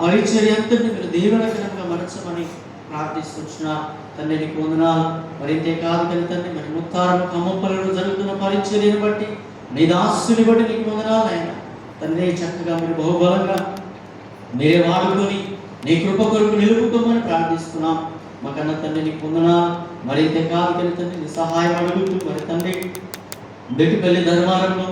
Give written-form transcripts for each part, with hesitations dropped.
పరిచర్య అంతటిని మీరు దీవెనకరంగా మరచమని ప్రార్థిస్తున్నా తండ్రి. నీకు వందనాలు. మరింతే కాదు కానీ తండ్రి, మరి ముత్తారం కమ్మపల్లిలో జరుగుతున్న పరిచర్యను బట్టి, నీ దాసుని బట్టి నీకు వందనాలు ఆయన తండ్రి. చక్కగా మీరు బహుబలంగా మీరే వాడుకొని నీ కృప కొరకు నిలుపుకోమని ప్రార్థిస్తున్నాం. మాకన్న తండ్రి నీకు వందనాలు. మరింతే కాదు కానీ తండ్రి, నీ సహాయం అడుగుతూ మరి తండ్రి బెట్టుపల్లి ధర్మారంలో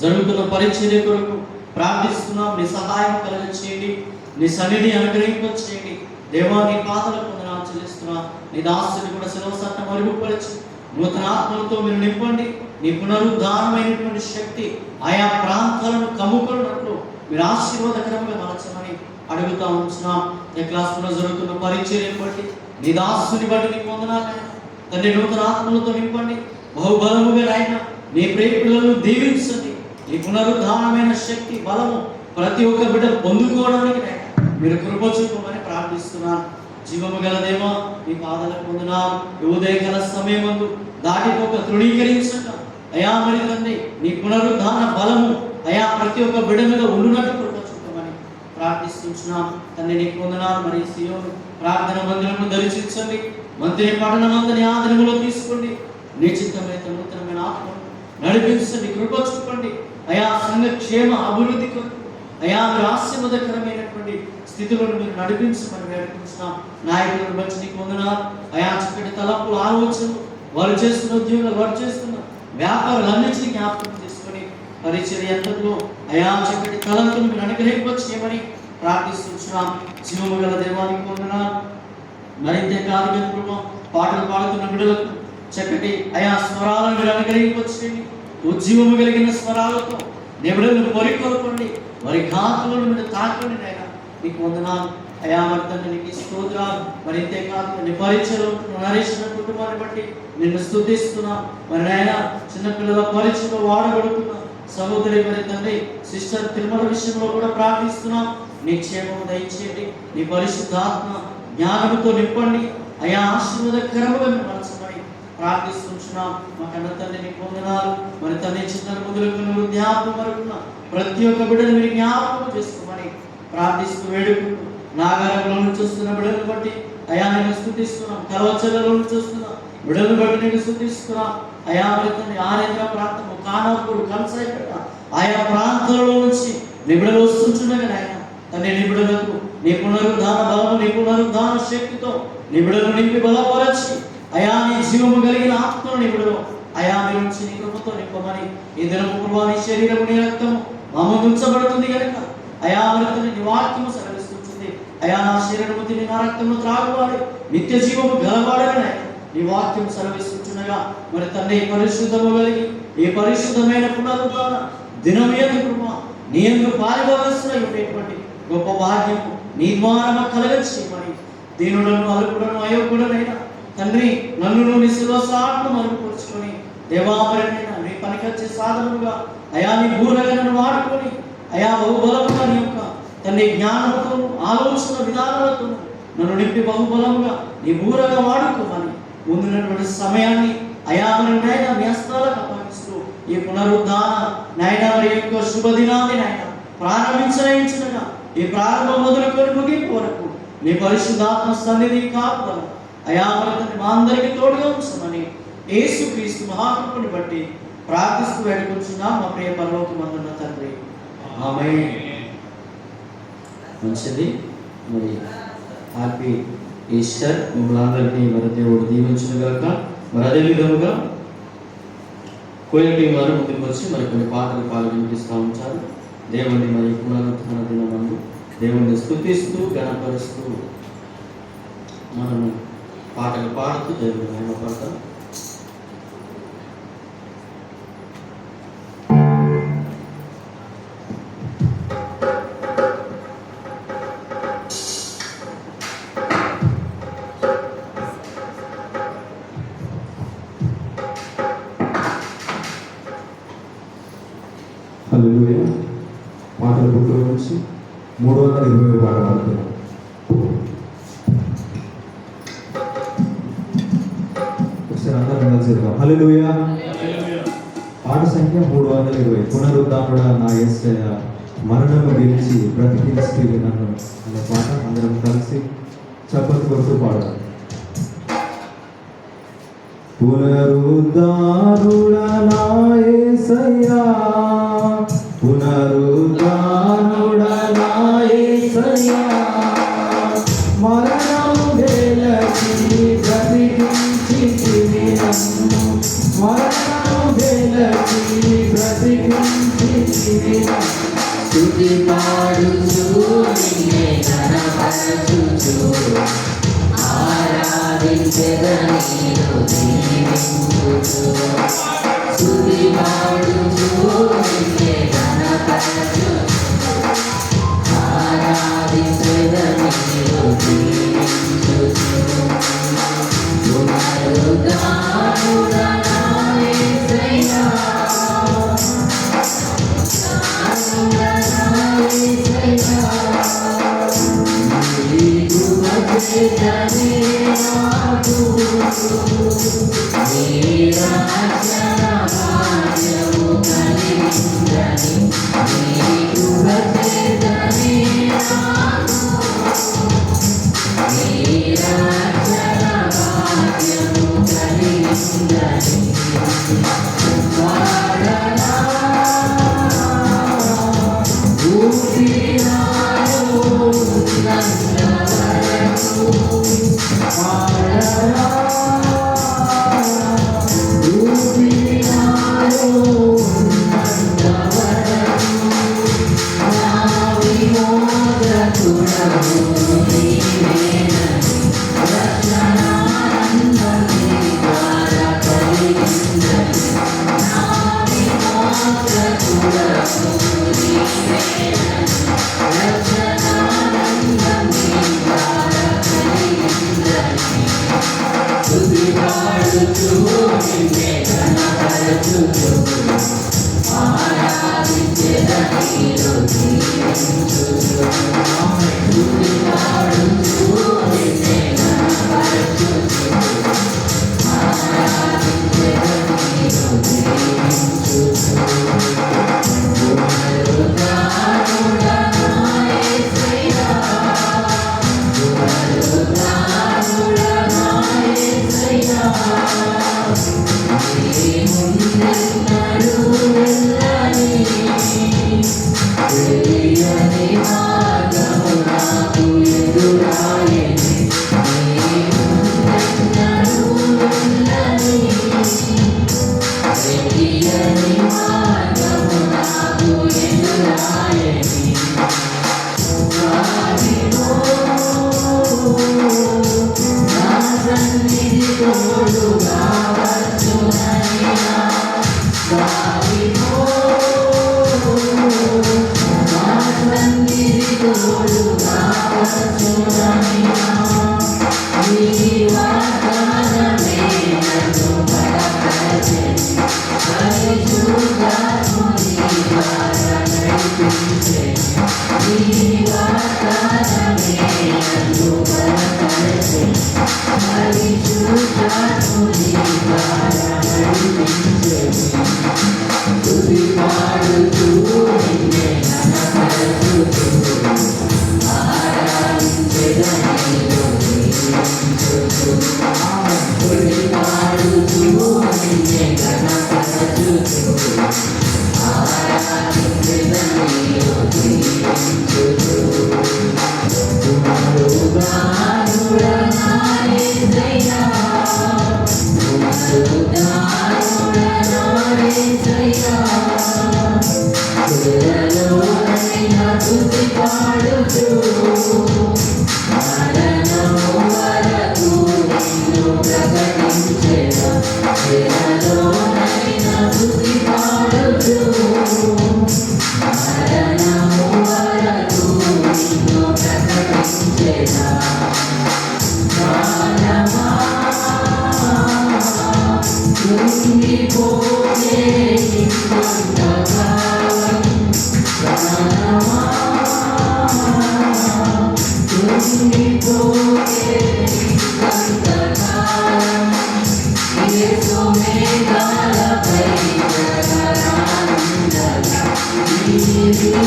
జరుగుతున్న పరిచర్య కొరకు ప్రార్థిస్తున్నాం. నీ సహాయం కలగచేయండి, నీ సన్నిధి అనుగ్రహింపచేయండి దేవా. నీ పాదలకు వందనాలు చెల్లిస్తున్నా. నీ దాసుని కూడా సెలవు సత్యం అరుగుపరిచి నూతన ఆత్మలతో మీరు నింపండి. నీ పునరుద్ధారమైనటువంటి శక్తి ఆయా ప్రాంతాలను కమ్ముకున్నట్లు మీరు ఆశీర్వాదకరంగా మలచమని అడుగుతా ఉంటున్నాం. ఈ క్లాసులో జరుగుతున్న పరిచర్యను బట్టి, నీ దాసుని బట్టి నీకు వందనాలు తండ్రి. నూతన ఆత్మలతో నింపండి బహుబలముగా నాయన. నీ ప్రేమికులను దీవించండి. నీ పునరుద్ధారమైన శక్తి బలము ప్రతి ఒక్క బిడ్డ పొందుకోవడానికి నాయన మీరు కృప చూపమని ప్రార్థిస్తున్నాను. జీవము గల దేవా, నీ పాదాలకు వందనాలు. ఉదయకాల సమయమందు దాటిపోక తృణీకరించక అయా మరి తండ్రి నీ పునరుద్ధాన బలము అయా ప్రతి ఒక్క బిడ్డ మీద ఉండునట్టు కృప చూపమని ప్రార్థిస్తున్నాం తండ్రి. నీకు వందనాలు. మరి సియోను ప్రార్థన మందిరము దర్శించండి. మందిర పట్టణమందని ఆదరణలో తీసుకోండి. నీ చిత్తమైతే నూతనమైన ఆత్మ నడిపించండి, కృప చూపండి అయా. సంఘ క్షేమ అభివృద్ధి కొరకు అయా మీరు ఆశీర్వాదకరమైనటువంటి స్థితులను మీరు నడిపించమని వేడుకుంటున్నాం. నాయకులను బట్టి నీకు వందనాలు అయా. చక్కటి తలంపులు, ఆలోచనలు, వారు చేస్తున్న ఉద్యోగాలు, వారు చేస్తున్న వ్యాపారాలన్నింటినీ జ్ఞాపకం చేసుకొని పరిచర్య అంతట్లో అయా చక్కటి తలంపులు మీరు అనుగ్రహింపచేయమని ప్రార్థిస్తున్నాం. జీవము గల దేవానికి వందనాలు. మరింతే కాదు కానీ ప్రభు పాటలు పాడుతున్న బిడ్డలకు చక్కటి అయా స్వరాలను మీరు అనుగ్రహింపచేయండి. ఉజ్జీవము కలిగిన స్వరాలతో నిబిడలను పొరికొల్పండి. వారి ఘాతులను మీరు తాకండి నాయన. నీకు వందనాలు అయా. మరి తండ్రి నీకు స్తోత్రాలు. మరి ఇంతే కాదు నీ పరిచయలో నరేసిన కుటుంబాన్ని బట్టి నిన్ను స్తుతిస్తున్నాం. మరి నాయన చిన్నపిల్లల పరిచయలో వాడగడుతున్న సహోదరి మరి తండ్రి సిస్టర్ తిరుమల విషయంలో కూడా ప్రార్థిస్తున్నాం. నీ క్షేమము దయచేయండి. నీ పరిశుద్ధాత్మ జ్ఞానముతో నింపండి అయా. ఆశీర్వాదకరముగా మేము మనసుమని ప్రార్థిస్తున్నాం. మా కన్న తండ్రి నీకు వందనాలు. మరి తండ్రి చిన్న మొదలుకున్న వృద్ధాప్యం వరకున్న ప్రతి ఒక్క బిడ్డను మీరు జ్ఞాపకం చేసుకోమని ప్రార్థిస్తూ వేడుకుంటూ నాగారంలో నుంచి వస్తున్న బిడ్డలను బట్టి అయా నేను స్తుతిస్తున్నాం. కలవచలలో నుంచి వస్తున్న బిడ్డలను బట్టి నేను స్తుతిస్తున్నాం అయా. మరి తండ్రి ఆరేంద్ర ప్రాంతము, కానాపూర్, కంసాయిపేట ఆయా ప్రాంతాలలో నుంచి నిబిడలు వస్తుండగా నాయన తండ్రి నిబిడలకు నీ పునరుద్ధాన బలము, నీ పునరుద్ధాన శక్తితో నిబిడలు నింపి బలపరచి అయా నీ జీవము కలిగిన ఆత్మను నిబిడలు అయా మీరు నుంచి నీ కృపతో నింపమని ఈ దినము ప్రభు నీ శరీరము నీ రక్తము మమ్మల్ని కనుక అయా మరి నీ వాక్యము సెలవిస్తుంది అయా. నా శరీరము తిని నా రక్తము త్రాగువాడు నిత్య జీవము గలవాడని నీ వాక్యం సెలవిస్తుండగా మరి తండ్రి పరిశుద్ధము కలిగి ఈ పరిశుద్ధమైన పునరుద్ధాన దినము యందు ప్రభు నీ యందు పాలుభాగస్తులై ఉండేటువంటి గొప్ప భాగ్యము నీ ద్వారా కలగచేయమని దీనులను అలుపులను అయోగ్యుడనైనా తండ్రి నన్ను నీ శిలువ సాటును మరుగుపరుచుకొని దేవాపరమైన నీ పనికొచ్చే సాధనముగా అయా నీ బూరగా నన్ను వాడుకొని అయా బహుబలముగా నీ యొక్క తండ్రి జ్ఞానంతో ఆలోచన విధానాలతో నన్ను నింపి బహుబలముగా నీ బూరగా వాడుకోమని ముందున్నటువంటి సమయాన్ని అయా మరి నాయన మీ హస్తాలకు అప్పగిస్తూ ఈ పునరుద్ధాన నాయన మరి యొక్క శుభదినాన్ని నాయన ప్రారంభించగా ఈ ప్రారంభం మొదలుకొని ముగింపు వరకు నీ పరిశుద్ధాత్మ సన్నిధి కాపుదల అయా మరి మా అందరికీ తోడుగా ఉంచమని యేసుక్రీస్తు మహాకృపను బట్టి ప్రార్థిస్తూ వేడుకుంటున్నాం మా ప్రియ పరలోకమందున్న తండ్రి, ఆమేన్. మంచిది. మరి హ్యాపీ ఈస్టర్ మిమ్మల్ని అందరికీ మరి దేవుడు దీవించుగాక. మరి అదే విధముగా కోయిల్ వారు ముందుకు వచ్చి మరి కొన్ని పాటలు వినిపిస్తూ ఉంటారు. దేవుని మరి పునరుత్థాన దినమందు దేవుణ్ణి స్తుతిస్తూ గణపరుస్తూ మనము పాటలు పాడుతూ దేవుని మహిమపడతాం. హల్లెలూయా. పాటల బుక్లో నుంచి 320 పాట పాడుతున్నాం. ఒకసారి అందరం కలిసి హల్లెలూయా. పాట సంఖ్య 320. పునరుద్ధానుడా నా యేసయ్య మరణము గెలిచి బ్రతికించి నన్ను అనే పాట అందరం కలిసి చప్పట్లు కొడుతూ పాడాలి. పునరుద్ధారుడా నా యేసయ్యా, పునరుద్ధారుడా నా యేసయ్యా, మరణము గెలిచి బ్రతికించితివి నన్ను, మరణము గెలిచి బ్రతికించితివి నన్ను. స్తుతి పాడుచు నిన్నే ఘనపరచుచు ఆరాధించెదను నిన్ను దీవించుచు. స్తుతి పాడుచు నిన్నే ఘనపరచుచు ఆరాధించెదను నిన్ను దీవించుచు. పునరుద్ధారుడా నా యేసయ్యా,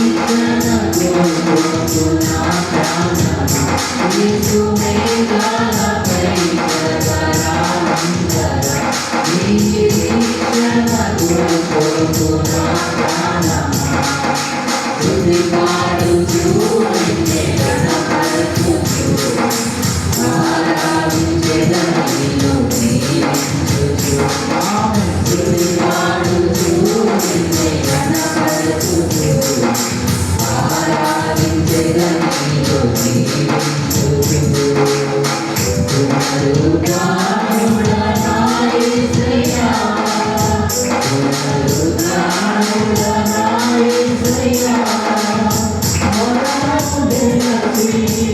Thank you. యేసు మేఘాలపై జగరానందరా నీ వీక్షణకు పోతున్నా ప్రాణమా స్తుతి పాడుచు నిన్నే గణపరచుచు ఆరాధించెదను నిన్ను దీవించుచు స్తుతి పాడుచు నిన్నే గణపరచుచు ఆరాధించెదను నిన్ను దీవించుచు పునరుద్ధానుడా నా యేసయ్యా పునరుద్ధానుడా నా యేసయ్యా మరణము గెలచి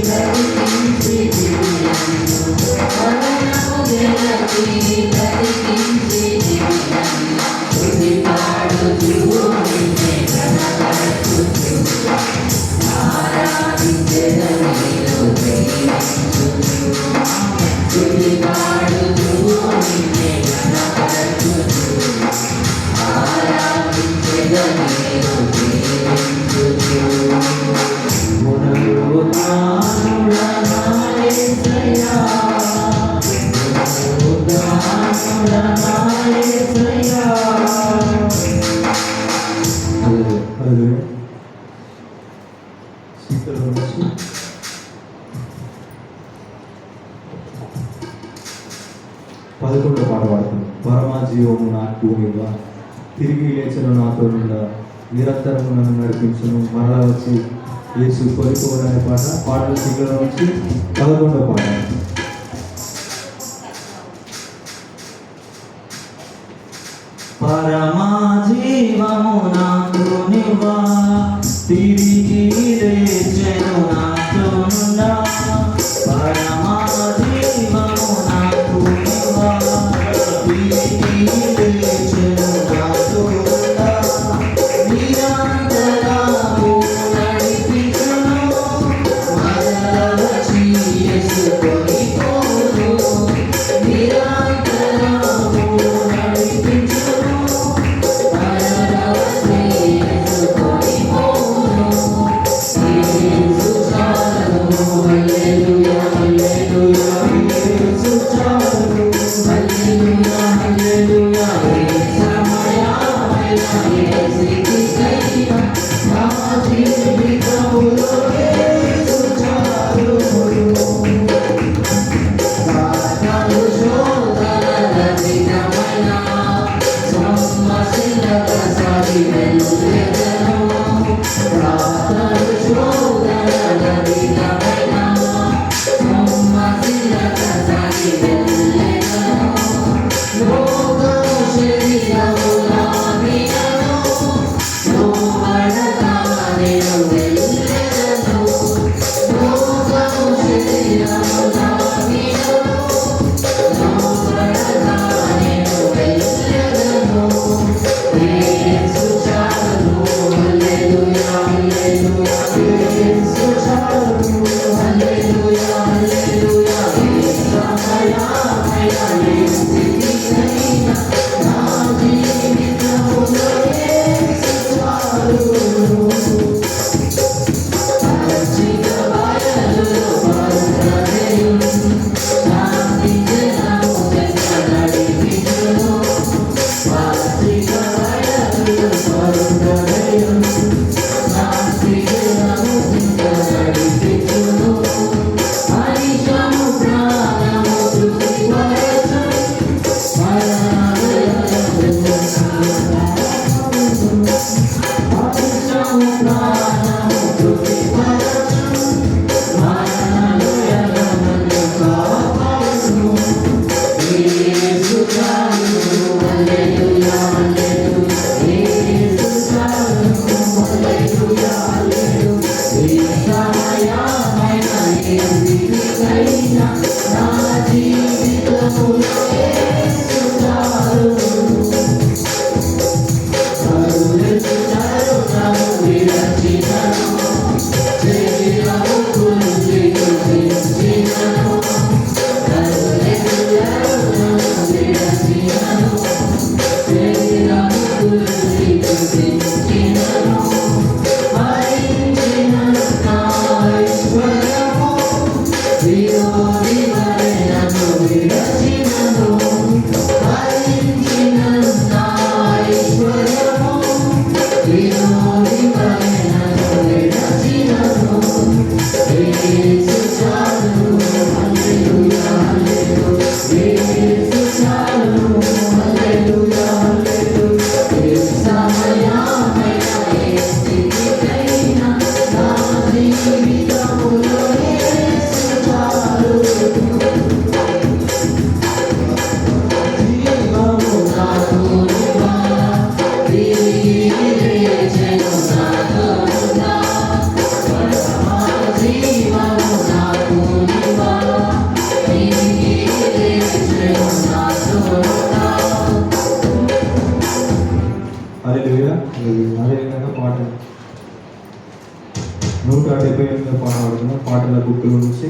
బ్రతికించితివి నన్ను మరణము గెలచి బ్రతికించితివి నన్ను స్తుతి పాడుచు నిన్నే గణపరచుచు ఆరాధించెదను నిన్ను దీవించుచు స్తుతి పాడుచు నిన్నే గణపరచుచు ఆరాధించెదను నిన్ను దీవించుచు పునరుద్ధానుడా నా యేసయ్యా పునరుద్ధానుడా నా యేసయ్యా హల్లెలూయా. సీతలో నుంచి 11వ పాట పాడుతుంది. పరమా జీవము నాకు భూమిగా తిరిగి లేచను నాతో నుండా నిరంతరము నన్ను నడిపించను మరలా వచ్చి యేసు కొలిపోవడం అనే పాటల సీట్లో నుంచి 11వ పాట. పరమా జీవము నాకు నివ్వా తిరిగి లేచెను నాతో నుండా పరమా జీవము నాకు నివ్వా తిరిగి లేచెను నాతో నుండా నిరంతరము నడిపించును మరల వచ్చి యేసు కొలిపోను నిరంతరము నడిపించును మరల వచ్చి యేసు కొలిపోను యేసు చాలును హల్లెలూయా అదేవిధంగా పాట పాడుతున్నాం. పాటల బుక్లో నుంచి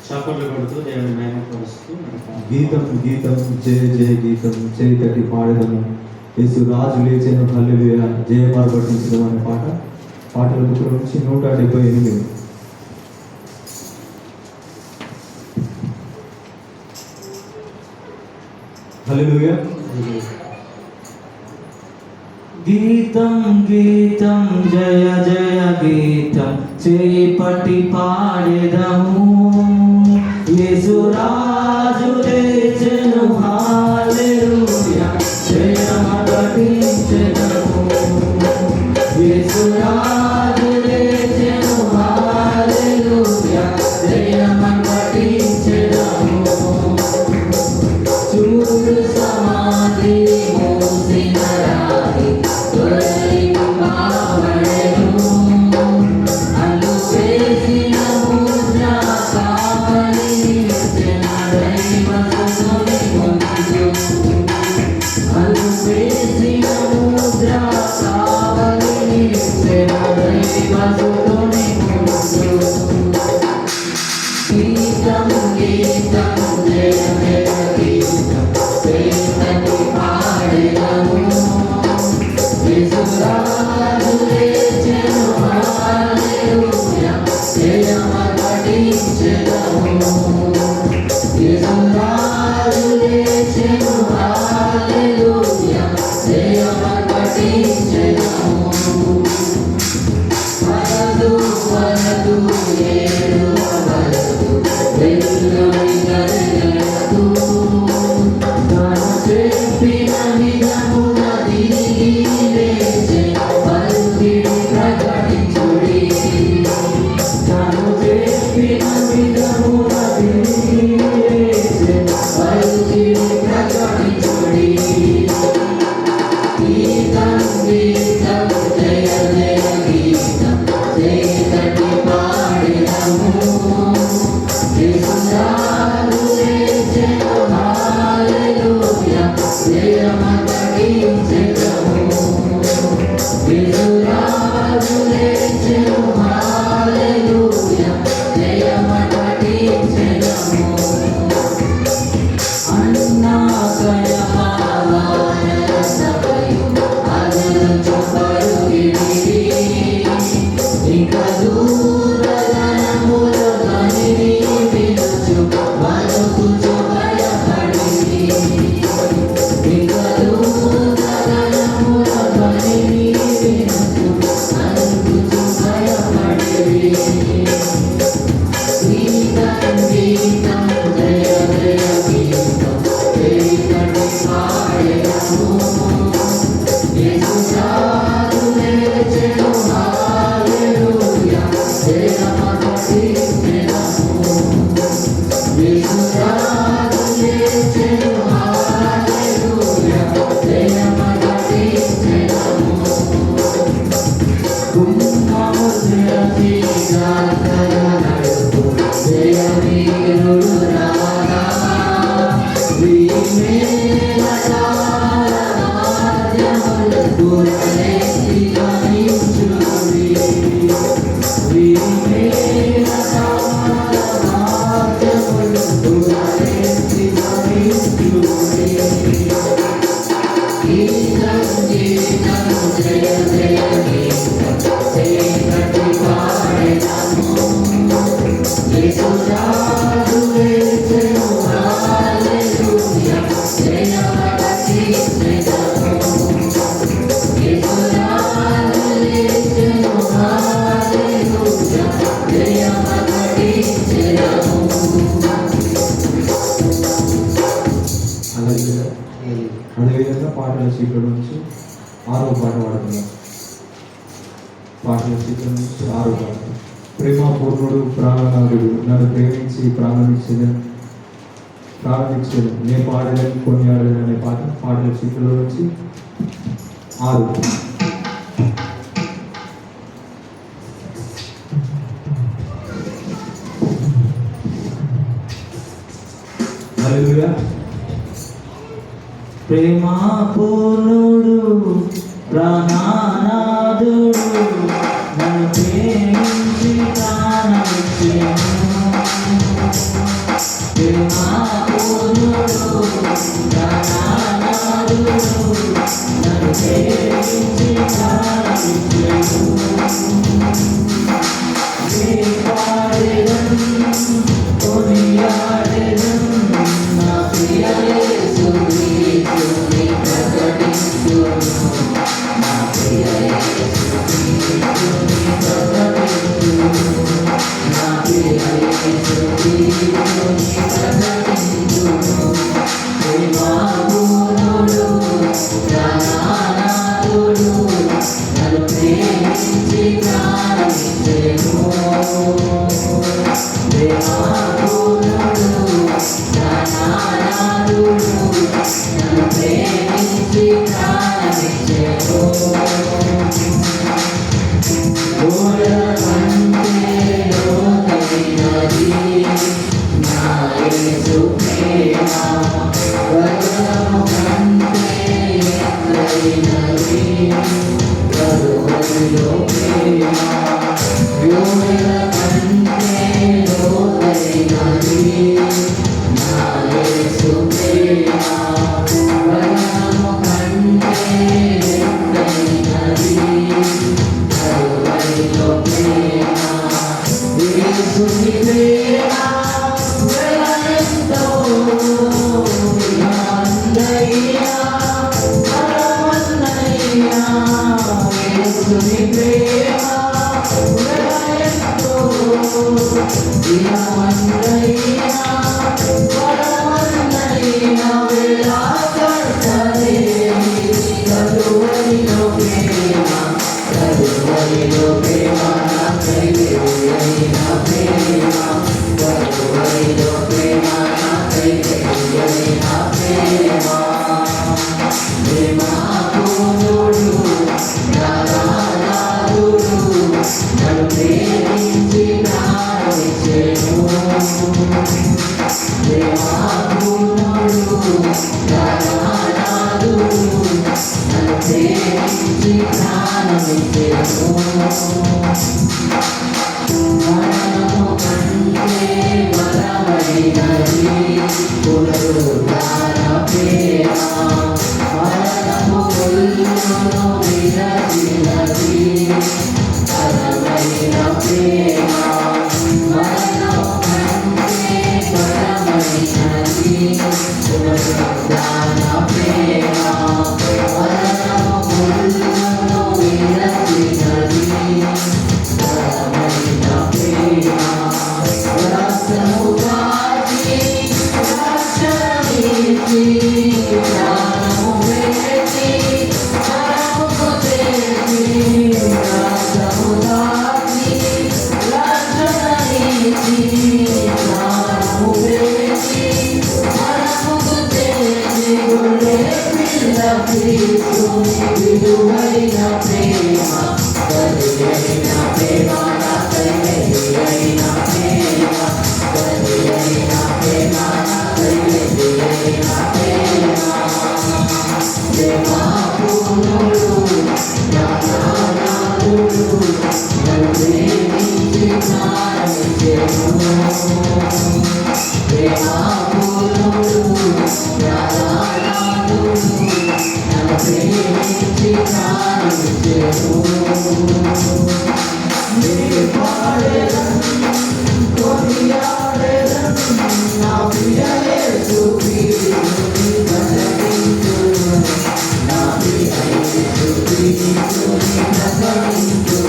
చప్పట్లు కొడుతూ దేవుని మహిమపరుస్తూ గీతం గీతం జయ జయ గీతం చేతటి పాడదము యేసు రాజు లేచెను హల్లెలూయా జయమార్పటించడం అనే పాటల బుక్లో నుంచి 178. హల్లెలూయా. గీతం గీతం జయ జయ గీతం చేపట్టి పాడెదము యేసు రాజు లేచెను హల్లెలూయా జయమగటించెదము యేసు రాజు లేచెను హల్లెలూయా జయమగటించెదము చూడు సమాధి మోసిన రాయి తొలగి మావడెను అల్లు వేసిన ముద్ర కావలి నిలిచిన దైవ సుతుని ముందు అల్లు వేసిన ముద్ర కావలి నిలిచిన దైవ సుతుని ముందు గీతం గీతం జయ జయ గీతం చేతటి పాడెదము యేసు రాజు లేచెను హల్లెలూయా జయమగటించెదము యేసు రాజు లేచెను హల్లెలూయా జయమగటించెదము వలదు వలదు ఏడు వలదు వెల్లుని గలగలదు తాను చెప్పిన విధమున తిరిగి లేచె పలుకిడి ప్రకటించుడి తాను చెప్పిన విధమున తిరిగి లేచె పలుకిడి ప్రకటించుడి గీతం గీతం జయ జయ గీతం చేతటి పాడెదము యేసు రాజు లేచెను హల్లెలూయా జయమగటించెదము యేసు రాజు లేచెను హల్లెలూయా జయమగటించెదము అన్నా కయమావానర సభయు అదను చొప్పరుగిడి ఇక దూరగణముల ధ్వనిని వినుచు వణుకుచు భయపడిరి ఇక దూరగణముల ధ్వనిని వినుచు వణుకుచు భయపడిరి గీతం గీతం జయ జయ గీతం చేతటి పాడెదము యేసు రాజు లేచెను హల్లెలూయా జయమగటించెదము యేసు రాజు లేచెను హల్లెలూయా జయమగటించెదము కుంభము శిరసి గాథల నడుపు జయ వీరుడు రాగా వీమేల కాల వాద్యములు గురలెత్తి ధ్వనించుడి వీమేల కాల వాద్యములు గురలెత్తి ధ్వనించుడి గీతం గీతం జయ జయ గీతం చేతటి పాడెదము యేసు రాజు లేచెను హల్లెలూయా జయమగటించెదము యేసు రాజు లేచెను హల్లెలూయా జయమగటించెదము అదేవిధంగా పాటల సీట్ల నుంచి 6వ పాట పాడుతున్నాం. పాటల సీట్ల నుంచి 6వ పాట. ప్రేమ పూర్ణుడు ప్రాణనాథుడు నన్ను ప్రేమించి ప్రారంభించను నే పాడలేని కొనియాడలేని అనే పాటల సీట్లలో నుంచి 6. హల్లెలూయా. ప్రేమా పూర్ణుడు ప్రాణనాథుడు నన్ను ప్రేమించి ప్రకటించును ప్రేమాపూర్ణుడు ప్రాణనాథుడు నన్ను ప్రేమించి ప్రాణమిచ్చెను ప్రేమాపూర్ణుడు ప్రాణనాథుడు నన్ను ప్రేమించి ప్రాణమిచ్చెను గోడల కంటే లోతైనది నా యేసు ప్రేమ గగనము కంటే ఎత్తైనది కలువరిలో ప్రేమ గోడల కంటే లోతైనది నా యేసు ప్రేమ గగనము కంటే ఎత్తైనది కలువరిలో ప్రేమ యేసుని ప్రేమ వెలయంతో అందయ్యా పరమన్నయ్యా యేసుని ప్రేమ వెలయంతో అందయ్యా పరమన్నయ్యా వెలాకర్తదే కలువరిలో ప్రేమ కలువరిలో ప్రేమ నాకై వెలుగైన ప్రేమ కలువరిలో ప్రేమ నాకై వెలుగైన ప్రేమ ప్రేమాపూర్ణుడు ప్రాణనాథుడు నన్ను ప్రేమించి ప్రాణమిచ్చెను ప్రేమాపూర్ణుడు ప్రాణనాథుడు నన్ను ప్రేమించి ప్రాణమిచ్చెను మరణము కంటే బలమైనది పునరుద్ధాన ప్రేమ మరణము కొల్లును విరచినది బలమైన ప్రేమ మరణము కంటే బలమైనది పునరుద్ధాన ప్రేమ మరణము కొల్లును విరచినది బలమైన ప్రేమ రక్తము కాచి రక్షణమిచ్చి ప్రాణము పెట్టి పరముకు చేర్చి రక్తము కాచి రక్షణమిచ్చి ప్రాణము పెట్టి పరముకు చేర్చి గొర్రె పిల్ల క్రీస్తుని విలువైన ప్రేమ బలియైన ప్రేమ నాకై వెలుగైన ప్రేమ బలియైన ప్రేమ నాకై వెలుగైన ప్రేమ ప్రేమాపూర్ణుడు ప్రాణనాథుడు నన్ను ప్రేమించి ప్రాణమిచ్చెను ప్రేమాపూర్ణుడు ప్రాణనాథుడు నన్ను ప్రేమించి ప్రాణమిచ్చెను నా ప్రియ యేసు క్రీస్తుని ప్రకటించును నా ప్రియ యేసు క్రీస్తుని ప్రకటించును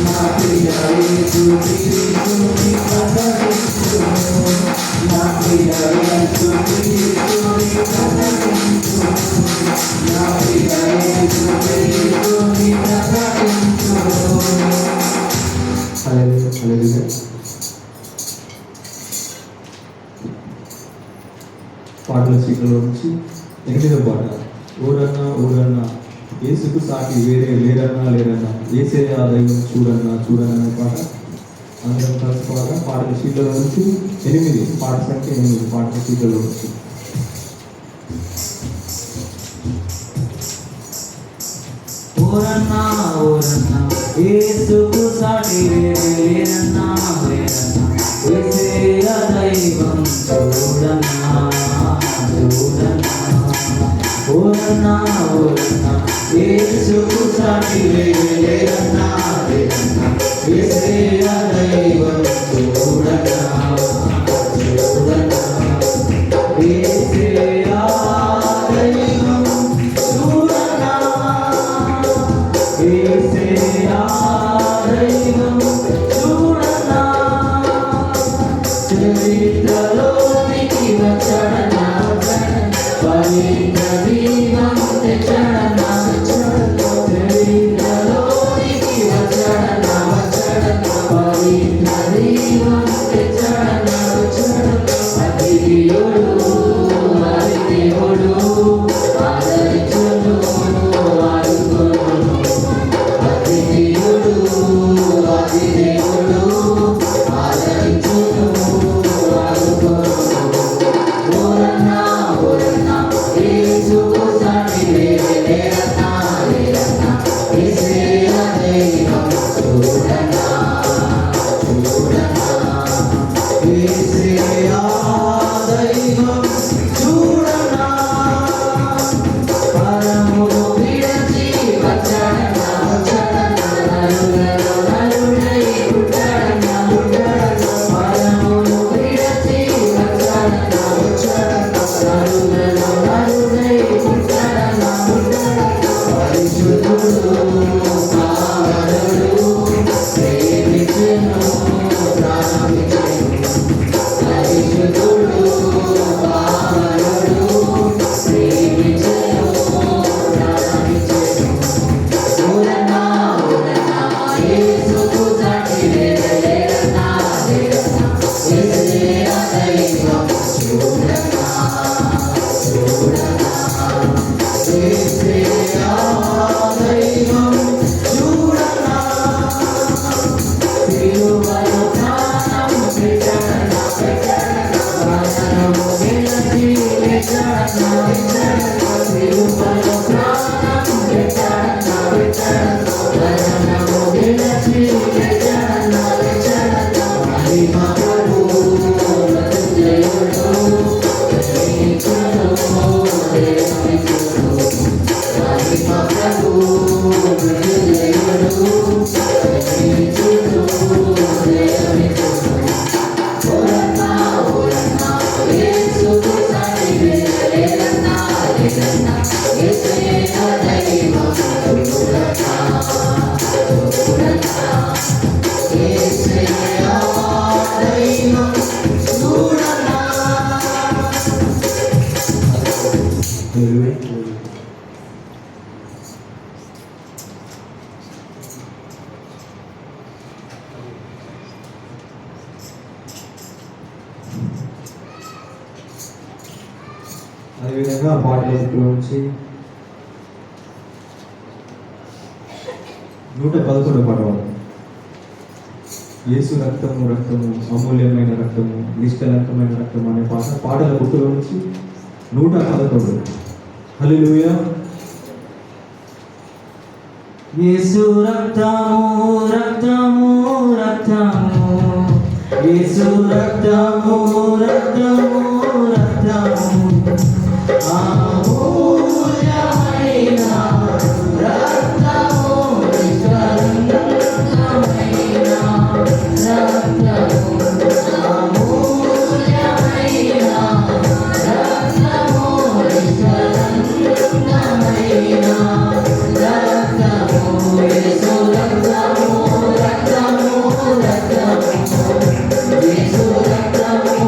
నా ప్రియ యేసు క్రీస్తుని ప్రకటించును నా ప్రియ యేసు క్రీస్తుని ప్రకటించును నా ప్రియ యేసు క్రీస్తుని ప్రకటించును హల్లెలూయా. పాటల సీట్లలో నుంచి 8వ పాట ఊరన్నా ఊరన్నా యేసుకు సాటి వేరే లేరన్నా ఏసే ఆ దైవం చూడన్నా అనే పాట అందరం కలిసి పాటల సీట్లలో నుంచి 8 పాట సంఖ్య 8 పాటల సీట్లలో నుంచి ఊరన్నా ఊరన్నా యేసుకు సాటి లేరన్నా యేసయ్య దైవం చూడన్నా ఊరన్నా ఊరన్నా యేసుకు సాటి లేరన్నా యేసయ్య దైవం చూడన్నా యేసయ్య దైవం చూడన్నా యేసయ్య దైవం చూడన్నా చరిత్ర అదేవిధంగా పాటల నుంచి 111 పాట పాడు. యేసు రక్తము రక్తము అమూల్యమైన రక్తము నిష్కలంకమైన రక్తము అనే పాటల బుక్కులో నుంచి 111. హల్లెలూయా. యేసు రక్తము రక్తము రక్తము యేసు రక్తము రక్తము రక్తము అమూల్యమైన రక్తము నిష్కలంకమైన రక్తము అమూల్యమైన రక్తము నిష్కలంకమైన రక్తము యేసు రక్తము రక్తము రక్తము యేసు రక్తము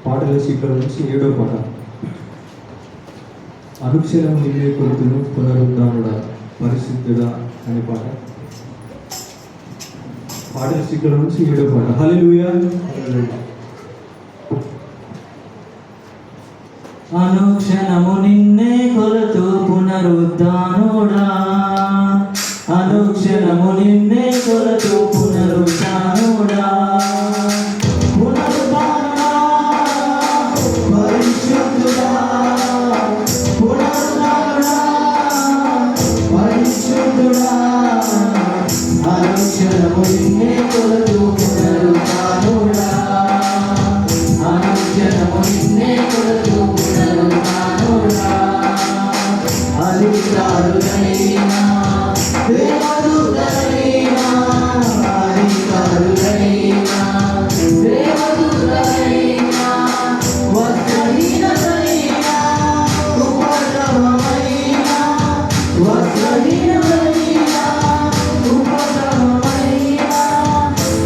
పాటల శీట్ల నుంచి 7వ పాట. అనుక్షణం నిన్నే కొలుతును పునరుద్ధానుడా పరిశుద్ధుడా అనే పాట. పాటల శీట్ల నుంచి 7వ పాట. హల్లెలూయా. అనుక్షణము నిన్నే కొలుతూ పునరుద్ధానుడా, అనుక్షణము నిన్నే కొలుతూ పునరుద్ధానుడా, పునరుద్ధానుడా పరిశుద్ధుడా, పునరుద్ధానుడా పరిశుద్ధుడా, అనుక్షణము నిన్నే కొలుతూ పునరుద్ధానుడా, అనుక్షణము నిన్నే కొలుతూ అధికారులైనా దేవదూతలైనా, అధికారులైనా దేవదూతలైనా, వస్త్రహీనులైనా ఉపద్రవమైనా, వస్త్రహీనులైనా ఉపద్రవమైనా,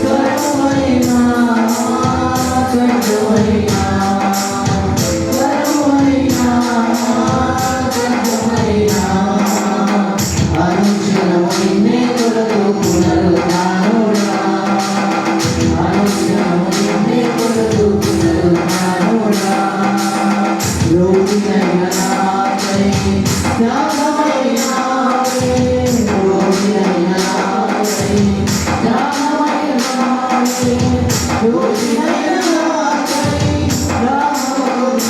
కరువైనా కరువైనా అనుక్షణము నిన్నే కొలుతూ పునరుద్ధానుడా, అనుక్షణము నిన్నే కొలుతూ పునరుద్ధానుడా, రోగినైన నాకై త్యాగమైనావే, రోగినైన నాకై త్యాగమైనావే, రోగినైన నాకై త్యాగమైనావే,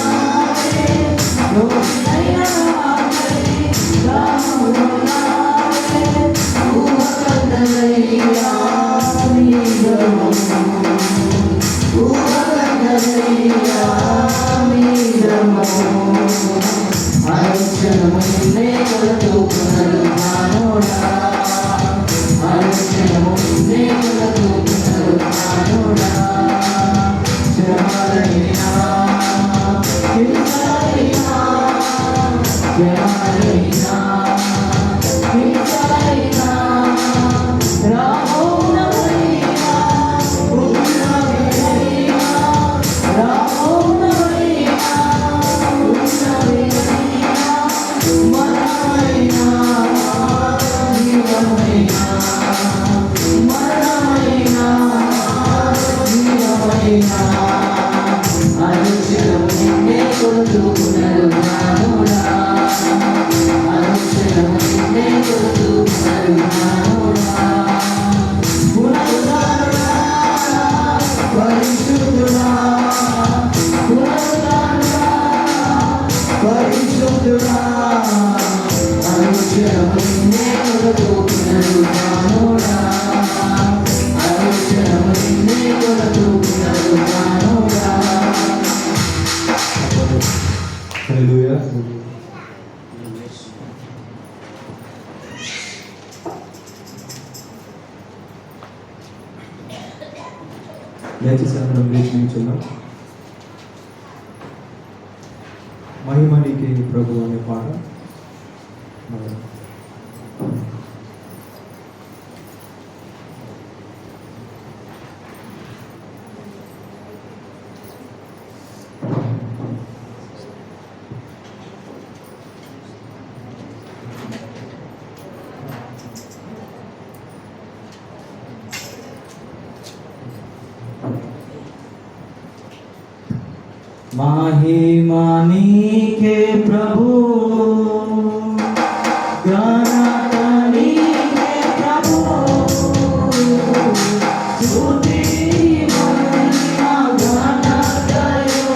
రోగినైన నాకై త్యాగమైనావే, ఊహకందలయ్యా నీ ధర్మము, ఊహకందలయ్యా నీ ధర్మము, అనుక్షణము నిన్నే కొలుతూ పునరుద్ధానుడా, అనుక్షణము నిన్నే కొలుతూ పునరుద్ధానుడా, శ్రమలైనా హింసలైనా, శ్రమలైనా హింసలైనా, రామోన్నమైనా ఉన్నవినైనా, రామోన్నమైనా ఉన్నవినైనా, మరణమైనా జీవమైనా, మరణమైనా జీవమైనా, అనుక్షణము నిన్నే కొలుతూ పునరుద్ధానుడా, అనుక్షణము నిన్నే కొలుతూ పునరుద్ధానుడా, పునరుద్ధానుడా పరిశుద్ధుడా, పునరుద్ధానుడా పరిశుద్ధుడా, అనుక్షణము నిన్నే కొలుతూ పునరుద్ధానుడా, అనుక్షణము నిన్నే కొలుతూ పునరుద్ధానుడా. హల్లెలూయా. దయచేసి అందరం లేచి నిల్చున్నాం. మహిమ నీకే ప్రభు అనే పాట. महिमा नीके प्रभु, ఘనత నీకే ప్రభు, స్తుతి మహిమ ఘనతయు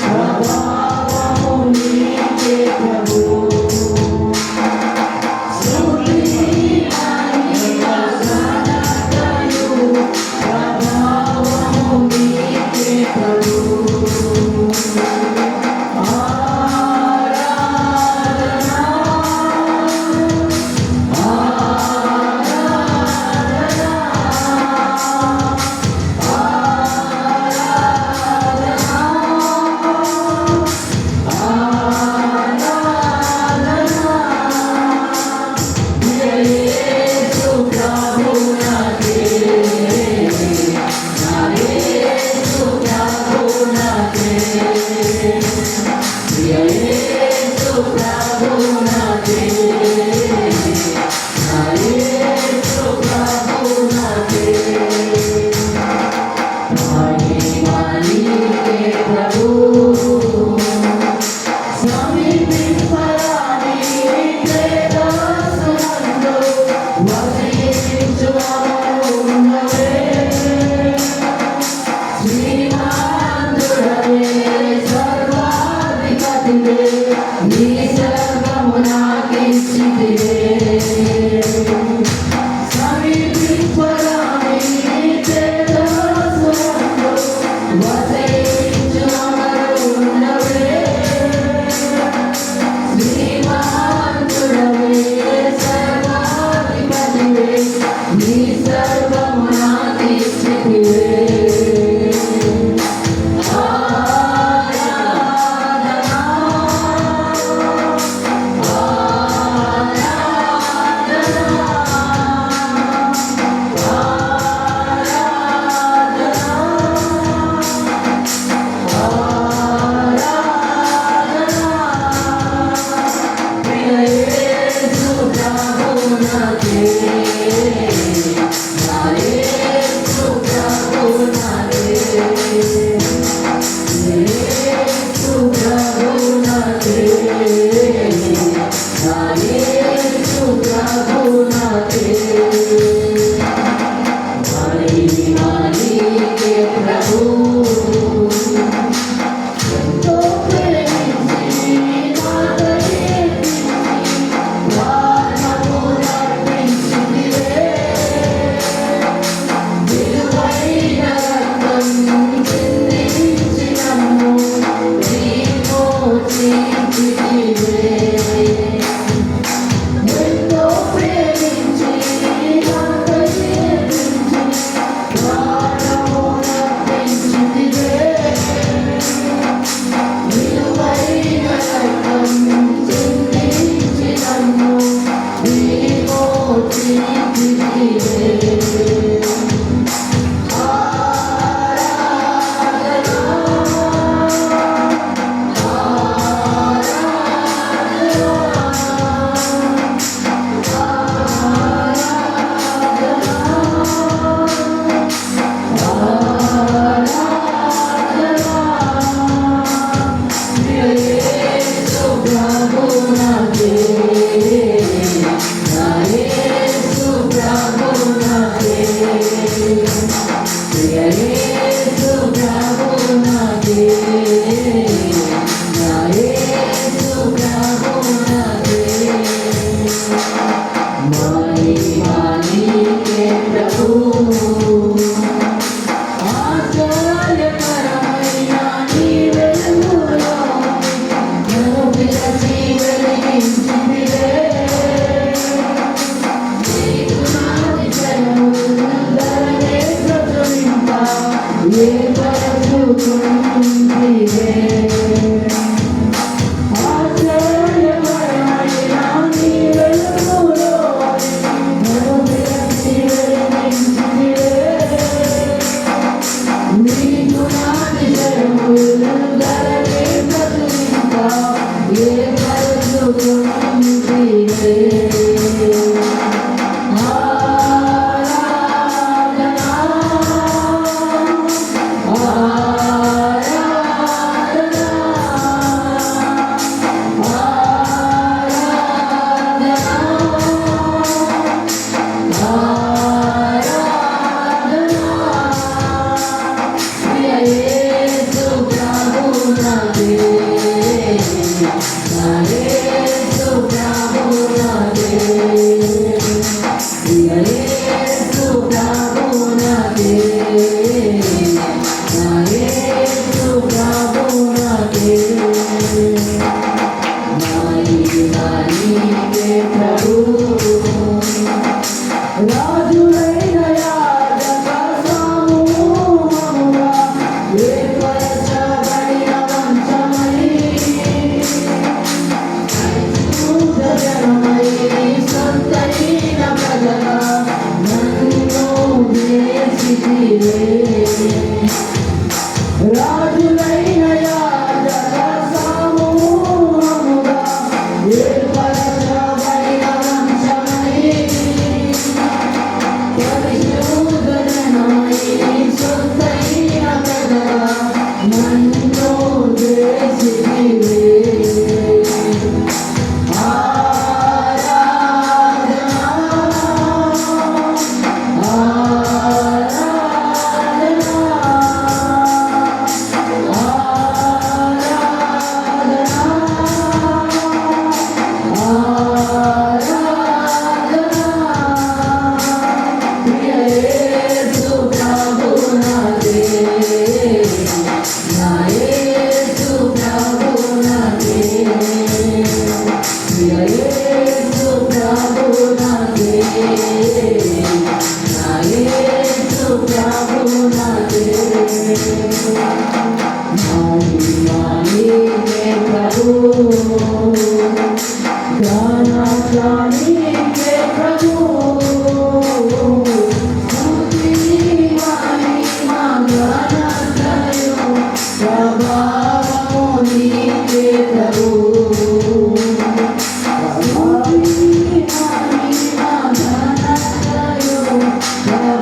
ప్రభావము నీకే ప్రభు, స్తుతి మహిమ ఘనతయు ప్రభావము నీకే ప్రభు.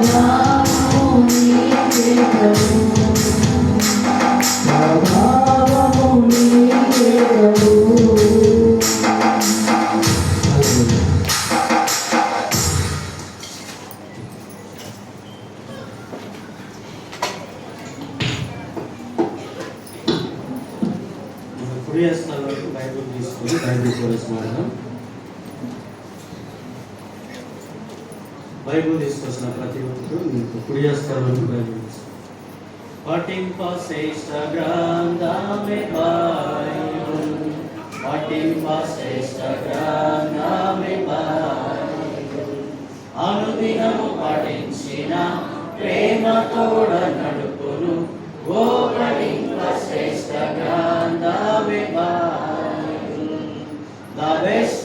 ప్రభావము నీకే ప్రభు ప్రభావము నీకే ప్రభు మన కుడి హస్తాల వరకు బైబిల్ తీసుకొని బైబిల్ కోరస్ మాడదాం. బైబిల్ తీసుకొచ్చిన ప్రతి ఒక్కరు మీకు కుడి హస్తాల వరకు బైబిల్ తీసుకోండి. పఠింప శ్రేష్ఠ గ్రంథమే బైబిల్, పఠింప శ్రేష్ఠ గ్రంథమే బైబిల్, అనుదినము పఠించిన ప్రేమ తోడ నడుపును, ఓ పఠింప శ్రేష్ఠ గ్రంథమే బైబిల్, the best